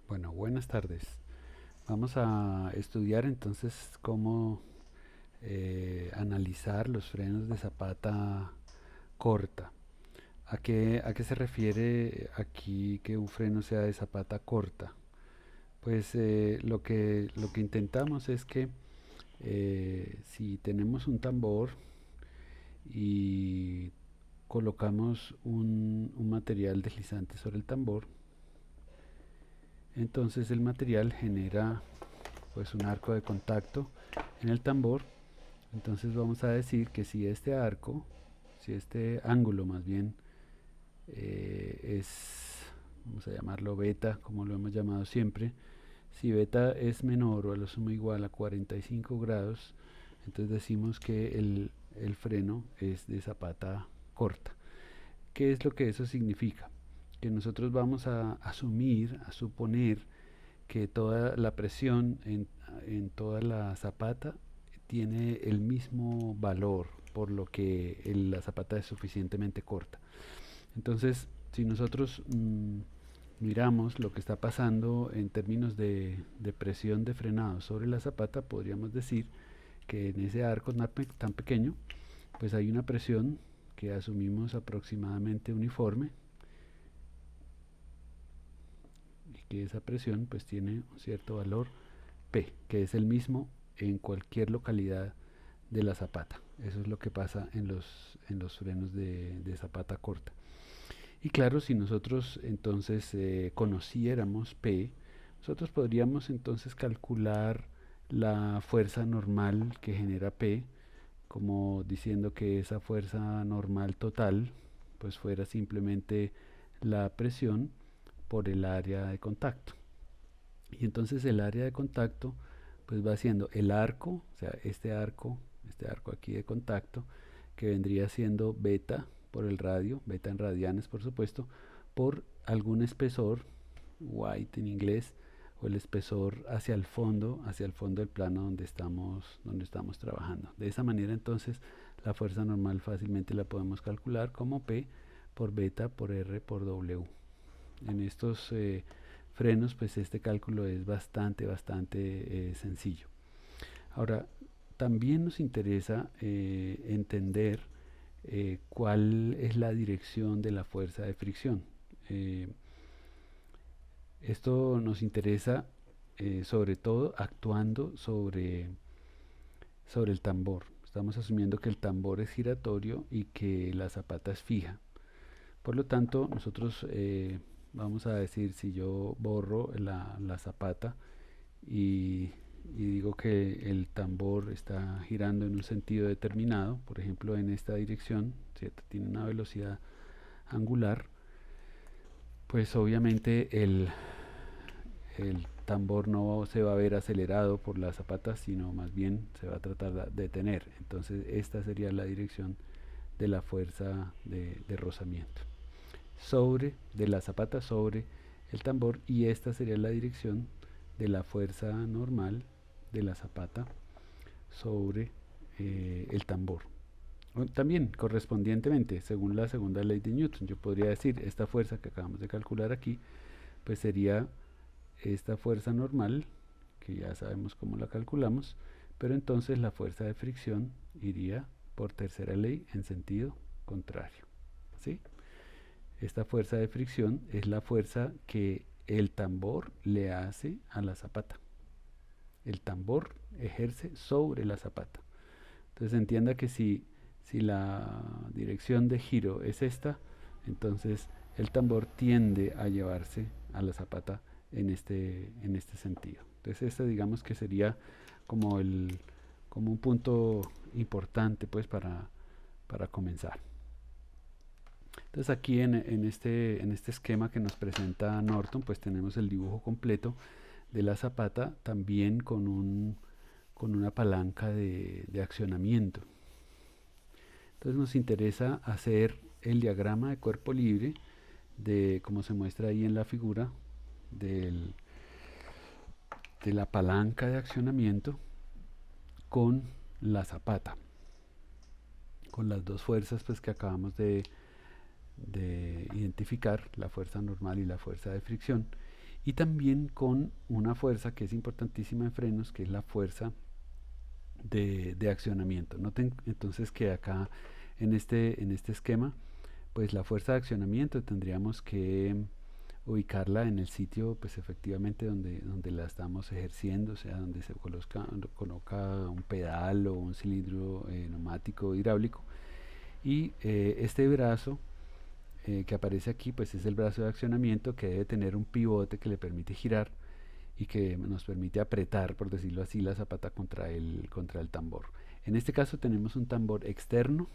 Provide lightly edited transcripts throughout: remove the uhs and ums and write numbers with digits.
Bueno, buenas tardes. Vamos a estudiar entonces cómo analizar los frenos de zapata corta. ¿A qué se refiere aquí que un freno sea de zapata corta? Pues lo que intentamos es que si tenemos un tambor y colocamos un material deslizante sobre el tambor, entonces el material genera pues un arco de contacto en el tambor. Entonces vamos a decir que si este arco, si este ángulo más bien vamos a llamarlo beta, como lo hemos llamado siempre, si beta es menor o a lo sumo igual a 45 grados, entonces decimos que el freno es de zapata corta. ¿Qué es lo que eso significa? Que nosotros vamos a asumir, a suponer que toda la presión en toda la zapata tiene el mismo valor, por lo que la zapata es suficientemente corta. Entonces, si nosotros miramos lo que está pasando en términos de presión de frenado sobre la zapata, podríamos decir que en ese arco tan pequeño, pues hay una presión que asumimos aproximadamente uniforme, y que esa presión pues tiene un cierto valor P, que es el mismo en cualquier localidad de la zapata. Eso es lo que pasa en los frenos de zapata corta. Y claro, si nosotros entonces conociéramos P, nosotros podríamos entonces calcular la fuerza normal que genera P, como diciendo que esa fuerza normal total pues fuera simplemente la presión por el área de contacto. Y entonces el área de contacto pues va siendo el arco, o sea, este arco aquí de contacto, que vendría siendo beta por el radio, beta en radianes por supuesto, por algún espesor, white en inglés, o el espesor hacia el fondo del plano donde estamos trabajando. De esa manera entonces la fuerza normal fácilmente la podemos calcular como P por beta por R por W. En estos frenos pues este cálculo es bastante sencillo. Ahora, también nos interesa entender cuál es la dirección de la fuerza de fricción. Eh, Esto nos interesa sobre todo actuando sobre el tambor. Estamos asumiendo que el tambor es giratorio y que la zapata es fija. Por lo tanto, nosotros vamos a decir, si yo borro la zapata y digo que el tambor está girando en un sentido determinado, por ejemplo en esta dirección, ¿cierto? Tiene una velocidad angular, pues obviamente el tambor no se va a ver acelerado por la zapata, sino más bien se va a tratar de detener. Entonces esta sería la dirección de la fuerza de rozamiento de la zapata sobre el tambor, y esta sería la dirección de la fuerza normal de la zapata sobre el tambor. También correspondientemente, según la segunda ley de Newton, yo podría decir esta fuerza que acabamos de calcular aquí, pues sería esta fuerza normal, que ya sabemos cómo la calculamos, pero entonces la fuerza de fricción iría por tercera ley en sentido contrario. ¿Sí? Esta fuerza de fricción es la fuerza que el tambor le hace a la zapata. El tambor ejerce sobre la zapata. Entonces entienda que si la dirección de giro es esta, entonces el tambor tiende a llevarse a la zapata en este sentido. Entonces este digamos que sería como, como un punto importante pues para comenzar. Entonces aquí en este esquema que nos presenta Norton, pues tenemos el dibujo completo de la zapata, también con una palanca de accionamiento. Entonces nos interesa hacer el diagrama de cuerpo libre, de como se muestra ahí en la figura, de la palanca de accionamiento con la zapata, con las dos fuerzas pues que acabamos de identificar, la fuerza normal y la fuerza de fricción. y también con una fuerza que es importantísima en frenos, que es la fuerza de accionamiento. Noten entonces que acá en este esquema, pues la fuerza de accionamiento tendríamos que ubicarla en el sitio, pues efectivamente donde la estamos ejerciendo, o sea, donde se coloca un pedal o un cilindro neumático hidráulico. Y este brazo que aparece aquí, pues es el brazo de accionamiento, que debe tener un pivote que le permite girar y que nos permite apretar, por decirlo así, la zapata contra el tambor. En este caso tenemos un tambor externo,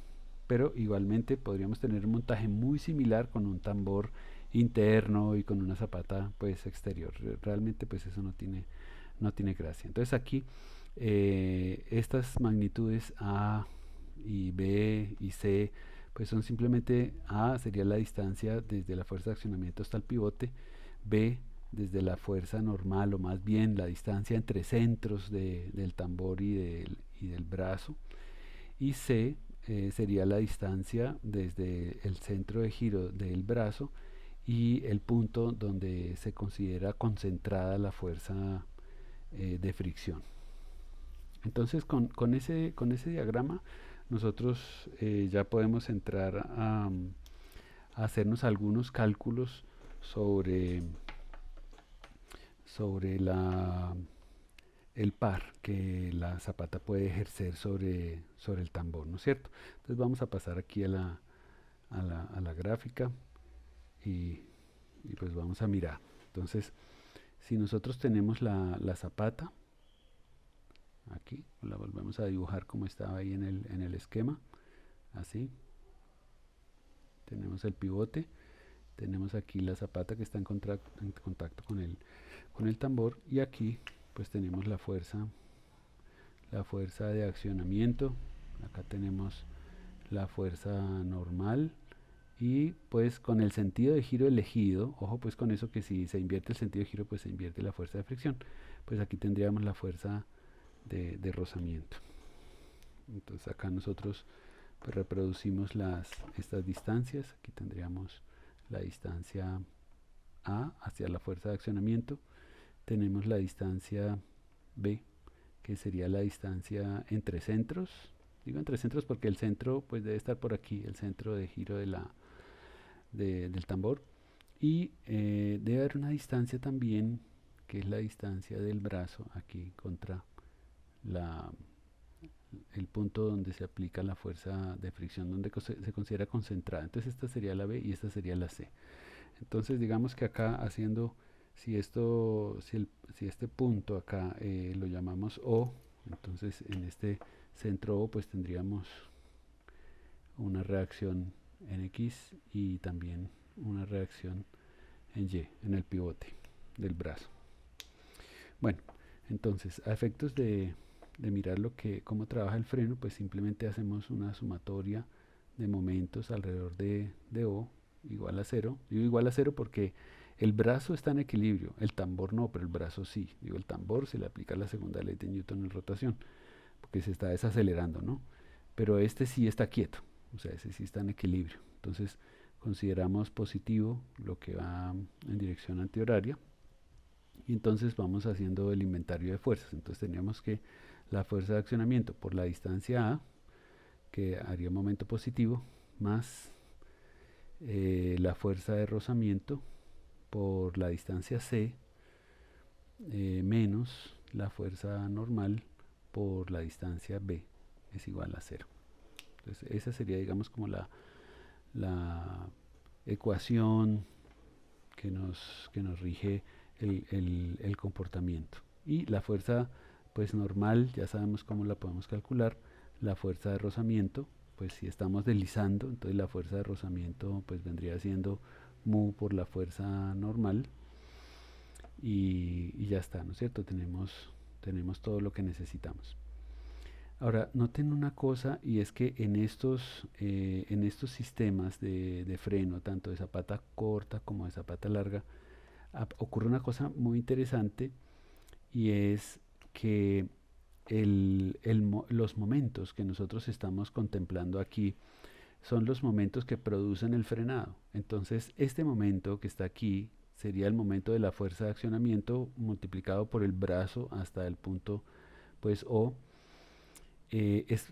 pero igualmente podríamos tener un montaje muy similar con un tambor interno y con una zapata pues exterior. Realmente pues eso no tiene gracia. Entonces aquí estas magnitudes A y B y C pues son simplemente: A sería la distancia desde la fuerza de accionamiento hasta el pivote, B desde la fuerza normal, o más bien la distancia entre centros del tambor y del brazo, y C sería la distancia desde el centro de giro del brazo y el punto donde se considera concentrada la fuerza de fricción. Entonces con ese diagrama nosotros ya podemos entrar a hacernos algunos cálculos sobre el par que la zapata puede ejercer sobre el tambor, ¿no es cierto? Entonces vamos a pasar aquí a la gráfica y pues vamos a mirar. Entonces, si nosotros tenemos la zapata, aquí la volvemos a dibujar como estaba ahí en el esquema, así. Tenemos el pivote, tenemos aquí la zapata que está en contacto con el tambor, y aquí pues tenemos la fuerza de accionamiento. Acá tenemos la fuerza normal, y pues con el sentido de giro elegido, ojo pues con eso, que si se invierte el sentido de giro pues se invierte la fuerza de fricción, pues aquí tendríamos la fuerza de rozamiento. Entonces acá nosotros pues reproducimos estas distancias. Aquí tendríamos la distancia A hacia la fuerza de accionamiento, tenemos la distancia B, que sería la distancia entre centros. Digo entre centros porque el centro pues debe estar por aquí, el centro de giro del tambor, y debe haber una distancia también, que es la distancia del brazo aquí contra el punto donde se aplica la fuerza de fricción, donde se considera concentrada. Entonces esta sería la B y esta sería la C. Entonces digamos que acá haciendo, si este punto acá lo llamamos O, entonces en este centro O pues tendríamos una reacción en X y también una reacción en Y, en el pivote del brazo. Bueno, entonces a efectos de mirar cómo trabaja el freno, pues simplemente hacemos una sumatoria de momentos alrededor de O igual a 0. Digo igual a 0 porque el brazo está en equilibrio, el tambor no, pero el brazo sí. Digo, el tambor se le aplica la segunda ley de Newton en rotación, porque se está desacelerando, ¿no? Pero este sí está quieto, o sea, ese sí está en equilibrio. Entonces consideramos positivo lo que va en dirección antihoraria, y entonces vamos haciendo el inventario de fuerzas. Entonces teníamos que la fuerza de accionamiento por la distancia A, que haría un momento positivo, más la fuerza de rozamiento por la distancia C, menos la fuerza normal por la distancia B, es igual a 0. Entonces esa sería, digamos, como la ecuación que nos rige el comportamiento. Y la fuerza pues normal, ya sabemos cómo la podemos calcular. La fuerza de rozamiento, pues si estamos deslizando, entonces la fuerza de rozamiento pues vendría siendo mu por la fuerza normal, y ya está, ¿no es cierto? Tenemos todo lo que necesitamos. Ahora, noten una cosa, y es que en estos sistemas de freno, tanto de zapata corta como de zapata larga, ocurre una cosa muy interesante, y es que los momentos que nosotros estamos contemplando aquí son los momentos que producen el frenado. Entonces este momento que está aquí, sería el momento de la fuerza de accionamiento multiplicado por el brazo hasta el punto pues O.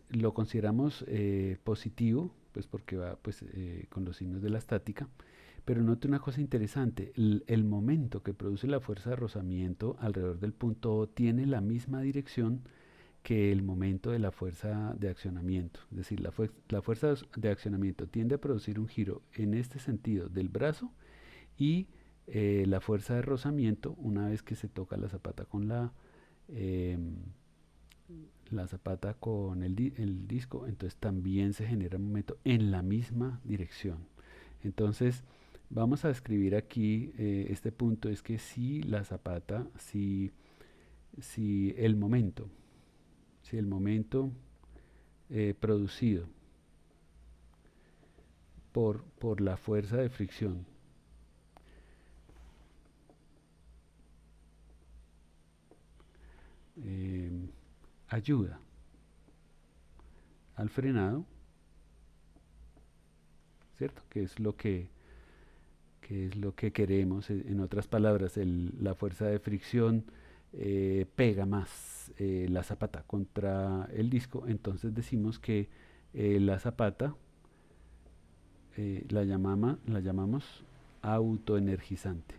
Lo consideramos positivo, pues porque va pues, con los signos de la estática. Pero note una cosa interesante, el momento que produce la fuerza de rozamiento alrededor del punto O tiene la misma dirección que el momento de la fuerza de accionamiento. Es decir, la fuerza de accionamiento tiende a producir un giro en este sentido del brazo y la fuerza de rozamiento, una vez que se toca la zapata con la zapata con el disco, entonces también se genera un momento en la misma dirección. Entonces, vamos a escribir aquí este punto, es que si la zapata, si el momento, producido por la fuerza de fricción ayuda al frenado, ¿cierto? Que es lo que queremos. En otras palabras, la fuerza de fricción pega más la zapata contra el disco, entonces decimos que la zapata la llamamos autoenergizante.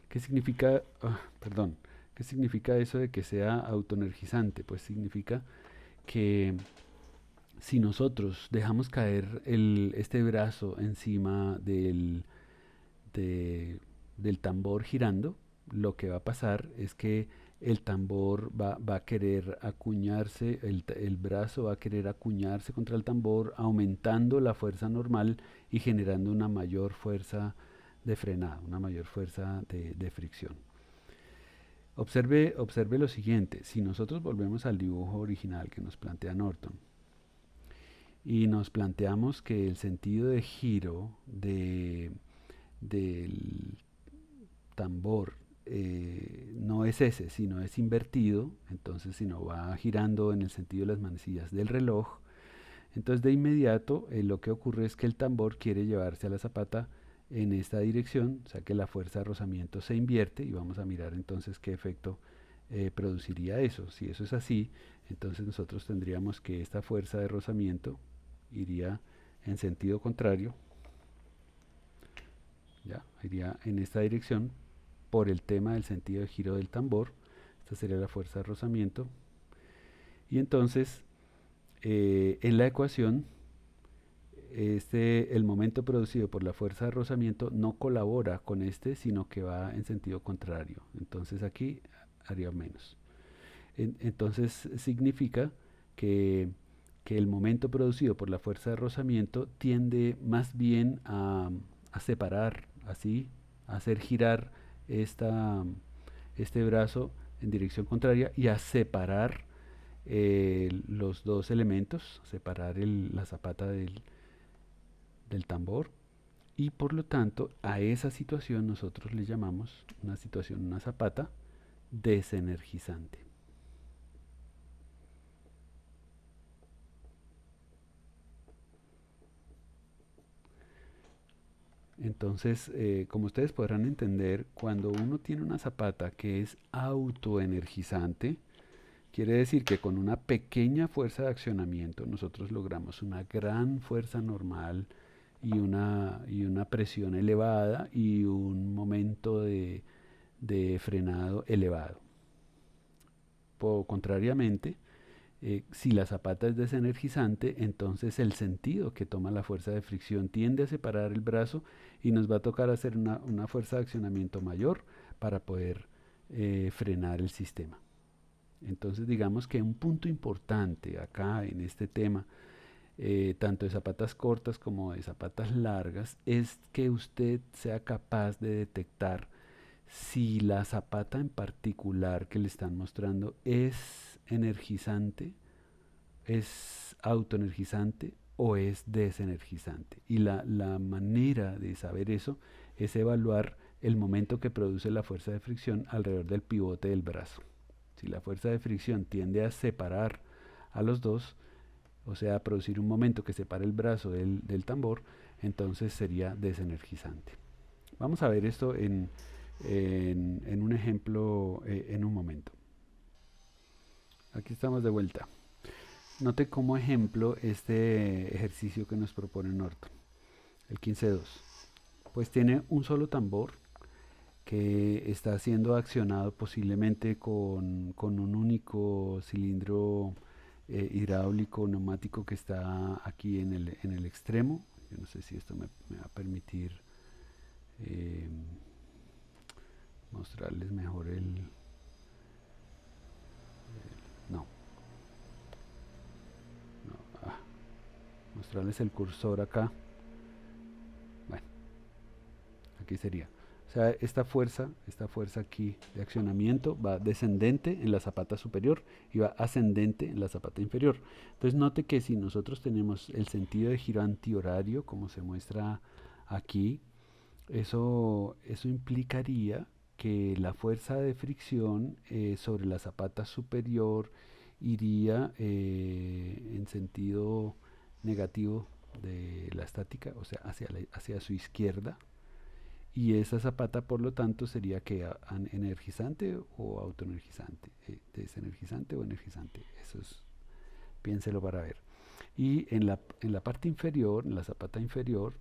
¿Qué significa, perdón, qué significa eso de que sea autoenergizante? Pues significa que si nosotros dejamos caer este brazo encima del tambor girando, lo que va a pasar es que el tambor va a querer acuñarse, el brazo va a querer acuñarse contra el tambor, aumentando la fuerza normal y generando una mayor fuerza de frenado, una mayor fuerza de fricción. Observe lo siguiente, si nosotros volvemos al dibujo original que nos plantea Norton y nos planteamos que el sentido de giro del tambor no es ese, sino es invertido, entonces si no va girando en el sentido de las manecillas del reloj, entonces de inmediato lo que ocurre es que el tambor quiere llevarse a la zapata en esta dirección, o sea que la fuerza de rozamiento se invierte y vamos a mirar entonces qué efecto produciría eso. Si eso es así, entonces nosotros tendríamos que esta fuerza de rozamiento iría en sentido contrario, ya, iría en esta dirección por el tema del sentido de giro del tambor. Esta sería la fuerza de rozamiento. Y entonces, en la ecuación, el momento producido por la fuerza de rozamiento no colabora con este, sino que va en sentido contrario. Entonces aquí haría menos. Entonces significa que el momento producido por la fuerza de rozamiento tiende más bien a separar, así, a hacer girar este brazo en dirección contraria y a separar los dos elementos, separar la zapata del tambor, y por lo tanto a esa situación nosotros le llamamos una zapata desenergizante. Entonces, como ustedes podrán entender, cuando uno tiene una zapata que es autoenergizante, quiere decir que con una pequeña fuerza de accionamiento nosotros logramos una gran fuerza normal y una presión elevada y un momento de frenado elevado. Contrariamente, si la zapata es desenergizante, entonces el sentido que toma la fuerza de fricción tiende a separar el brazo y nos va a tocar hacer una fuerza de accionamiento mayor para poder frenar el sistema. Entonces digamos que un punto importante acá en este tema, tanto de zapatas cortas como de zapatas largas, es que usted sea capaz de detectar si la zapata en particular que le están mostrando es energizante, es autoenergizante o es desenergizante. Y la manera de saber eso es evaluar el momento que produce la fuerza de fricción alrededor del pivote del brazo. Si la fuerza de fricción tiende a separar a los dos, o sea, producir un momento que separe el brazo del tambor, entonces sería desenergizante. Vamos a ver esto en un ejemplo en un momento. Aquí estamos de vuelta. Note como ejemplo este ejercicio que nos propone Norton, el 15-2. Pues tiene un solo tambor que está siendo accionado posiblemente con un único cilindro hidráulico neumático que está aquí en el extremo. Yo no sé si esto me va a permitir eh, mostrarles mejor no, no mostrarles el cursor acá. Bueno, aquí sería. O sea, esta fuerza aquí de accionamiento va descendente en la zapata superior y va ascendente en la zapata inferior. Entonces note que si nosotros tenemos el sentido de giro antihorario, como se muestra aquí, eso implicaría que la fuerza de fricción sobre la zapata superior iría en sentido negativo de la estática, o sea, hacia su izquierda, y esa zapata por lo tanto sería que energizante o autoenergizante, desenergizante o energizante. Eso es, piénselo para ver. Y en la parte inferior, en la zapata inferior,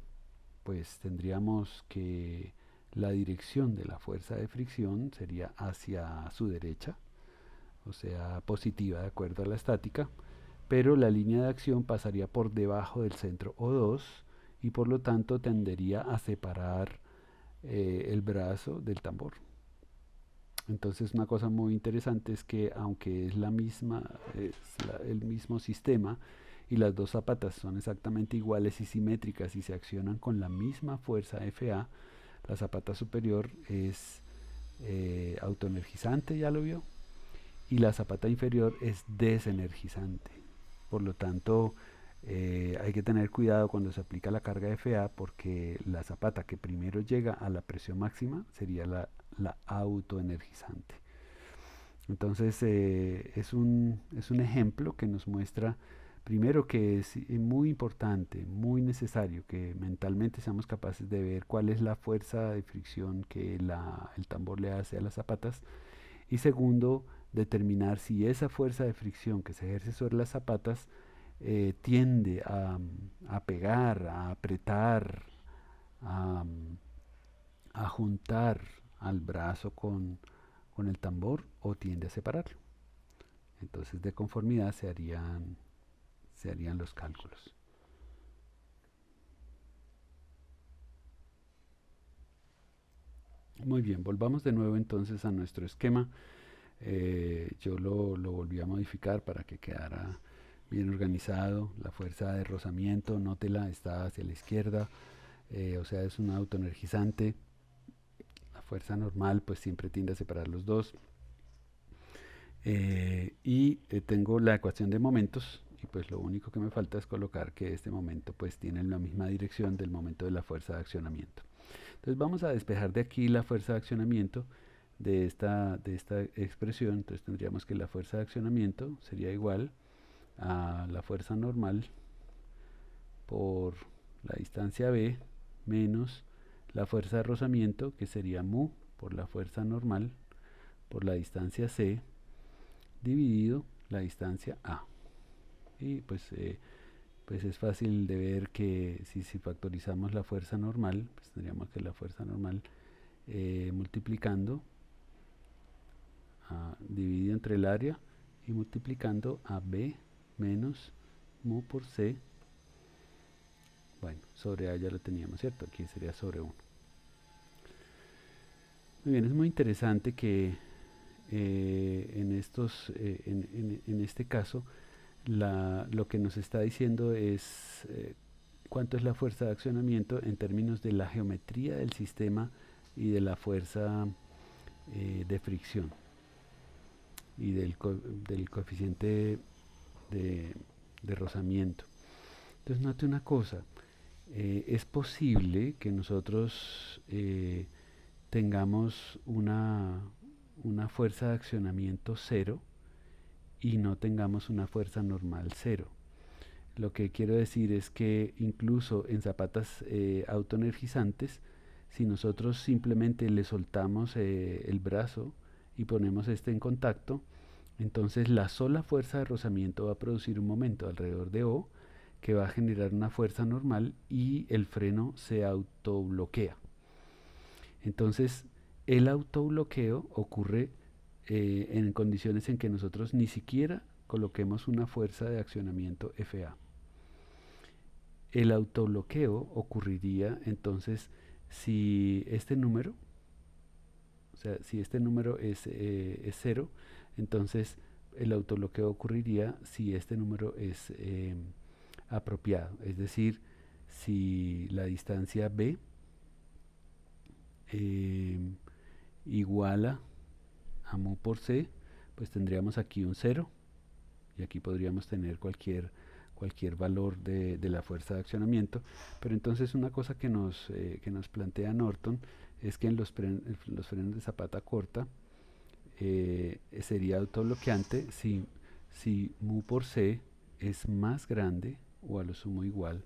pues tendríamos que la dirección de la fuerza de fricción sería hacia su derecha, o sea, positiva de acuerdo a la estática, pero la línea de acción pasaría por debajo del centro O2 y por lo tanto tendería a separar el brazo del tambor. Entonces una cosa muy interesante es que aunque es el mismo sistema y las dos zapatas son exactamente iguales y simétricas y se accionan con la misma fuerza FA, la zapata superior es autoenergizante, ya lo vio, y la zapata inferior es desenergizante. Por lo tanto, hay que tener cuidado cuando se aplica la carga FA porque la zapata que primero llega a la presión máxima sería la autoenergizante. Entonces es un ejemplo que nos muestra primero que es muy importante, muy necesario que mentalmente seamos capaces de ver cuál es la fuerza de fricción que el tambor le hace a las zapatas, y segundo, determinar si esa fuerza de fricción que se ejerce sobre las zapatas tiende a pegar, a apretar, a, a juntar al brazo con el tambor o tiende a separarlo. Entonces de conformidad se harían los cálculos. Muy bien, volvamos de nuevo entonces a nuestro esquema. Yo lo volví a modificar para que quedara bien organizado. La fuerza de rozamiento, nótela, está hacia la izquierda, o sea, es un autoenergizante. La fuerza normal pues siempre tiende a separar los dos. Y tengo la ecuación de momentos y pues lo único que me falta es colocar que este momento pues tiene la misma dirección del momento de la fuerza de accionamiento. Entonces vamos a despejar de aquí la fuerza de accionamiento de esta expresión. Entonces tendríamos que la fuerza de accionamiento sería igual a la fuerza normal por la distancia b menos la fuerza de rozamiento, que sería mu por la fuerza normal por la distancia c dividido la distancia a. Y pues es fácil de ver que si factorizamos la fuerza normal, pues tendríamos que la fuerza normal multiplicando dividido entre el área y multiplicando a b menos mu por c. Bueno, sobre a ya lo teníamos, ¿cierto? Aquí sería sobre 1. Muy bien, es muy interesante que en este caso lo que nos está diciendo es cuánto es la fuerza de accionamiento en términos de la geometría del sistema y de la fuerza de fricción y del coeficiente de rozamiento. Entonces note una cosa, es posible que nosotros tengamos una fuerza de accionamiento cero y no tengamos una fuerza normal cero. Lo que quiero decir es que incluso en zapatas autoenergizantes, si nosotros simplemente le soltamos el brazo y ponemos este en contacto, entonces la sola fuerza de rozamiento va a producir un momento alrededor de O que va a generar una fuerza normal y el freno se autobloquea. Entonces el autobloqueo ocurre en condiciones en que nosotros ni siquiera coloquemos una fuerza de accionamiento FA. El autobloqueo ocurriría entonces si este número, o sea, si este número es 0, entonces el autobloqueo ocurriría si este número es apropiado, es decir, si la distancia B iguala a mu por C, pues tendríamos aquí un 0 y aquí podríamos tener cualquier valor de la fuerza de accionamiento. Pero entonces una cosa que nos plantea Norton es que en los frenos de zapata corta sería autobloqueante si mu por C es más grande o a lo sumo igual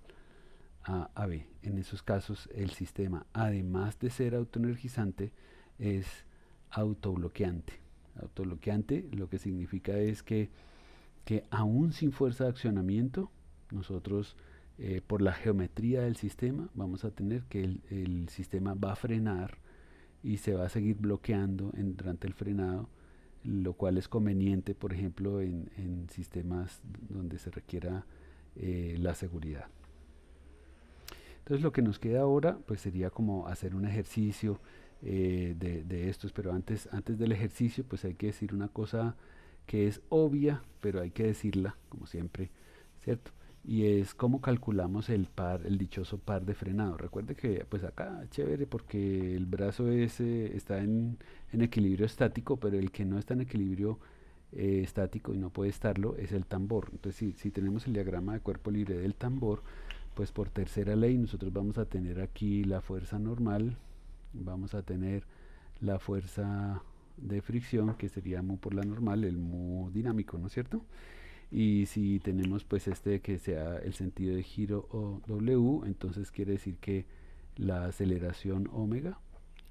a B. En esos casos el sistema, además de ser autoenergizante, es autobloqueante. Autobloqueante lo que significa es que aún sin fuerza de accionamiento, nosotros por la geometría del sistema vamos a tener que el sistema va a frenar y se va a seguir bloqueando durante el frenado, lo cual es conveniente, por ejemplo, en sistemas donde se requiera la seguridad. Entonces lo que nos queda ahora pues sería como hacer un ejercicio de estos, pero antes del ejercicio pues hay que decir una cosa que es obvia, pero hay que decirla como siempre, ¿cierto? Y es cómo calculamos el dichoso par de frenado. Recuerde que pues acá es chévere porque el brazo está en equilibrio estático, pero el que no está en equilibrio estático y no puede estarlo es el tambor. Entonces si tenemos el diagrama de cuerpo libre del tambor, pues por tercera ley nosotros vamos a tener aquí la fuerza normal, vamos a tener la fuerza de fricción, que sería mu por la normal, el mu dinámico, ¿no es cierto? Y si tenemos pues que sea el sentido de giro o W, entonces quiere decir que la aceleración omega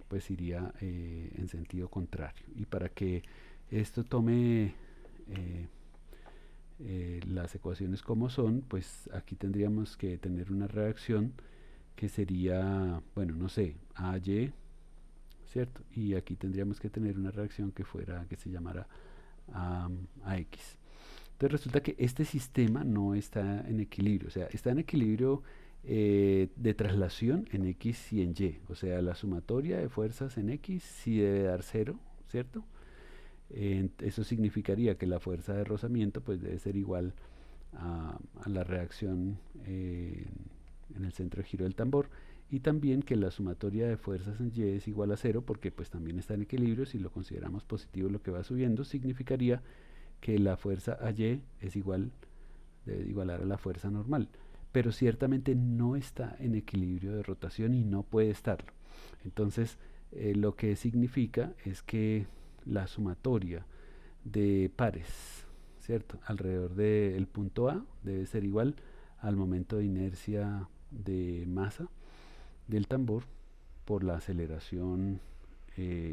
pues iría en sentido contrario. Y para que esto tome las ecuaciones como son, pues aquí tendríamos que tener una reacción que sería, bueno, no sé, AY, ¿cierto? Y aquí tendríamos que tener una reacción que se llamara AX. Entonces resulta que este sistema no está en equilibrio, o sea, está en equilibrio de traslación en X y en Y, o sea, la sumatoria de fuerzas en X sí debe dar 0, ¿cierto? Eso significaría que la fuerza de rozamiento pues debe ser igual a la reacción en el centro de giro del tambor, y también que la sumatoria de fuerzas en Y es igual a 0 porque pues también está en equilibrio. Si lo consideramos positivo, lo que va subiendo significaría que la fuerza a Y debe igualar a la fuerza normal, pero ciertamente no está en equilibrio de rotación y no puede estarlo. Entonces lo que significa es que la sumatoria de pares, ¿cierto?, alrededor del punto A debe ser igual al momento de inercia de masa del tambor por la aceleración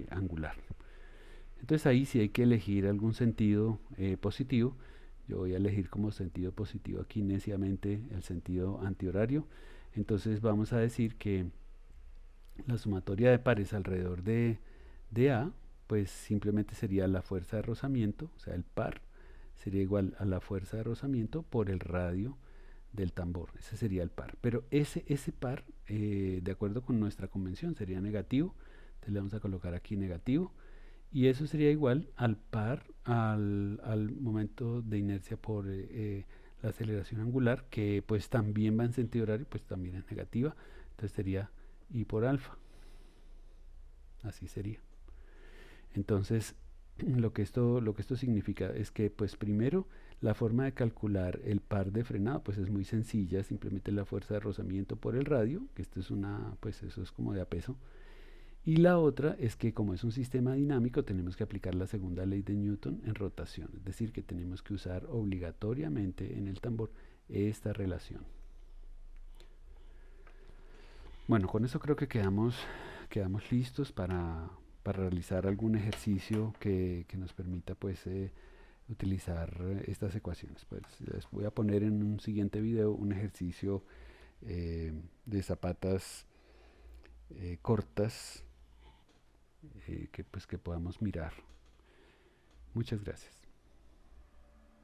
angular. Entonces ahí sí hay que elegir algún sentido positivo. Yo voy a elegir como sentido positivo aquí neciamente el sentido antihorario. Entonces vamos a decir que la sumatoria de pares alrededor de A pues simplemente sería la fuerza de rozamiento, o sea, el par sería igual a la fuerza de rozamiento por el radio del tambor. Ese sería el par. Pero ese par, de acuerdo con nuestra convención, sería negativo. Entonces le vamos a colocar aquí negativo. Y eso sería igual al par al momento de inercia por la aceleración angular, que pues también va en sentido horario, pues también es negativa. Entonces sería I por alfa. Así sería. Entonces, lo que esto significa es que, pues primero, la forma de calcular el par de frenado, pues es muy sencilla, simplemente la fuerza de rozamiento por el radio, que esto es pues eso es como de a peso, Y la otra es que como es un sistema dinámico tenemos que aplicar la segunda ley de Newton en rotación, es decir, que tenemos que usar obligatoriamente en el tambor esta relación. Bueno, con eso creo que quedamos listos para realizar algún ejercicio que nos permita pues utilizar estas ecuaciones. Pues les voy a poner en un siguiente video un ejercicio de zapatas cortas que pues que podamos mirar. Muchas gracias.